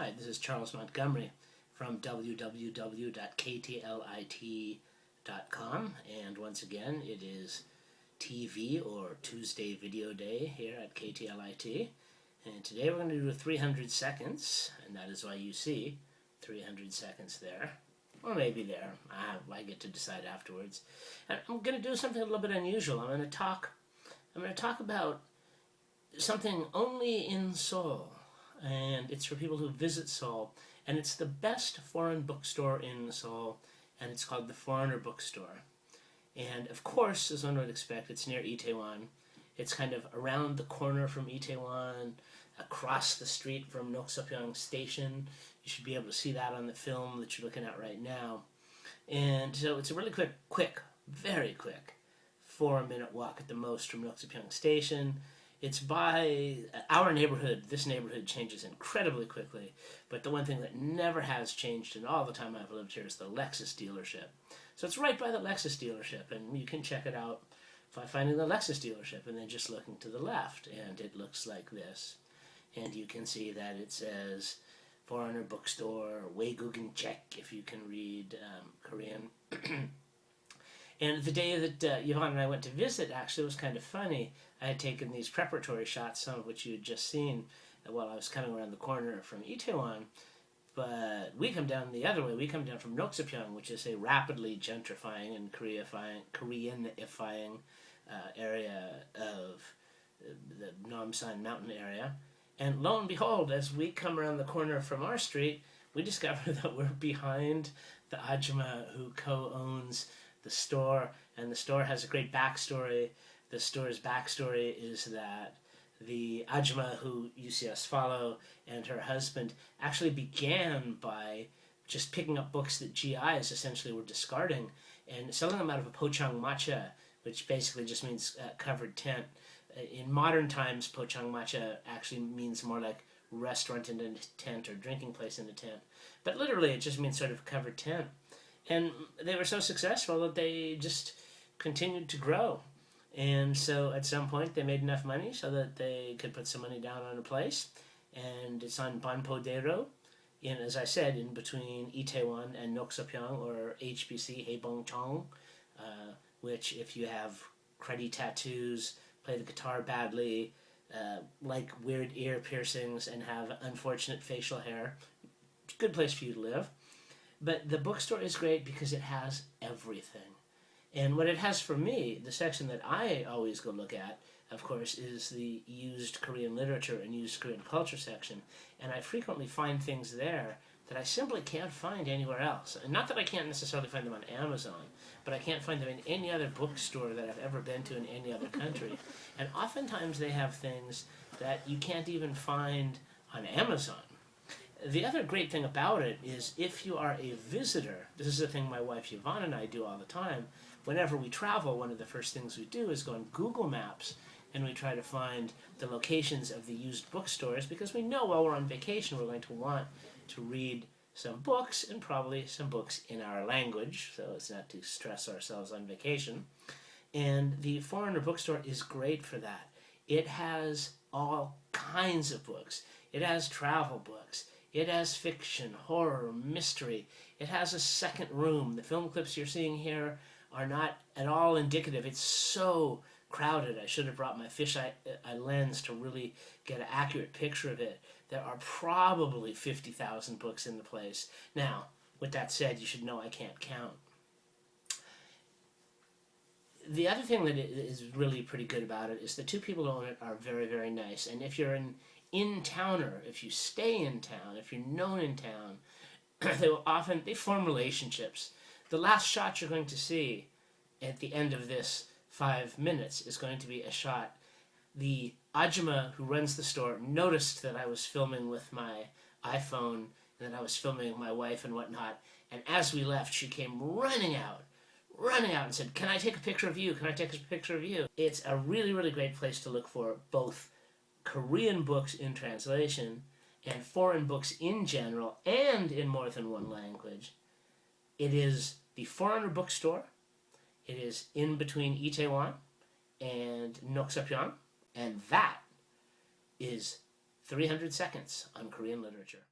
Hi, this is Charles Montgomery from www.ktlit.com, and once again it is TV or Tuesday Video Day here at KTLIT, and today we're going to do 300 seconds, and that is why you see 300 seconds there, or maybe there. I get to decide afterwards. And I'm going to do something a little bit unusual. I'm going to talk about something only in Seoul. And it's for people who visit Seoul, and it's the best foreign bookstore in Seoul, and it's called the Foreigner Bookstore. And of course, as one would expect, it's near Itaewon. It's kind of around the corner from Itaewon, across the street from Noksopyeong Station. You should be able to see that on the film that you're looking at right now. And so it's a really quick, very quick 4-minute walk at the most from Noksopyeong Station. It's by our neighborhood. This neighborhood changes incredibly quickly, but the one thing that never has changed in all the time I've lived here is the Lexus dealership. So it's right by the Lexus dealership, and you can check it out by finding the Lexus dealership and then just looking to the left, and it looks like this. And you can see that it says Foreigner Bookstore, Waegugin Check if you can read Korean. And the day that Yvonne and I went to visit, actually, was kind of funny. I had taken these preparatory shots, some of which you had just seen, while I was coming around the corner from Itaewon. But we come down the other way. We come down from Noksopyeong, which is a rapidly gentrifying and Koreanifying area of the Namsan mountain area. And lo and behold, as we come around the corner from our street, we discover that we're behind the Ajumma who co-owns the store, and the store has a great backstory. The store's backstory is that the Ajumma who you see us follow and her husband actually began by just picking up books that GIs essentially were discarding and selling them out of a pochang matcha, which basically just means covered tent. In modern times, pochang matcha actually means more like restaurant in a tent or drinking place in a tent. But literally it just means sort of covered tent. And they were so successful that they just continued to grow. And so at some point they made enough money so that they could put some money down on a place. And it's on Banpo-daero, as I said, in between Itaewon and Noksopyeong, or HBC, Haebongchong, which if you have cruddy tattoos, play the guitar badly, like weird ear piercings, and have unfortunate facial hair, good place for you to live. But the bookstore is great because it has everything. And what it has for me, the section that I always go look at, of course, is the used Korean literature and used Korean culture section. And I frequently find things there that I simply can't find anywhere else. And not that I can't necessarily find them on Amazon, but I can't find them in any other bookstore that I've ever been to in any other country. And oftentimes they have things that you can't even find on Amazon. The other great thing about it is if you are a visitor, this is a thing my wife Yvonne and I do all the time. Whenever we travel, one of the first things we do is go on Google Maps and we try to find the locations of the used bookstores, because we know while we're on vacation we're going to want to read some books, and probably some books in our language, so it's not to stress ourselves on vacation. And the Foreigner Bookstore is great for that. It has all kinds of books. It has travel books. It has fiction, horror, mystery. It has a second room. The film clips you're seeing here are not at all indicative. It's so crowded. I should have brought my fisheye lens to really get an accurate picture of it. There are probably 50,000 books in the place. Now, with that said, you should know I can't count. The other thing that is really pretty good about it is the two people who own it are very, very nice. And if you're an in-towner, if you stay in town, if you're known in town, they form relationships. The last shot you're going to see at the end of this 5 minutes is going to be a shot. The Ajumma who runs the store noticed that I was filming with my iPhone and that I was filming my wife and whatnot, and as we left she came running out and said, "Can I take a picture of you? Can I take a picture of you?" It's a really, really great place to look for both Korean books in translation and foreign books in general and in more than one language. It is the Foreigner Bookstore. It is in between Itaewon and Noksopyeong, and that is 300 seconds on Korean literature.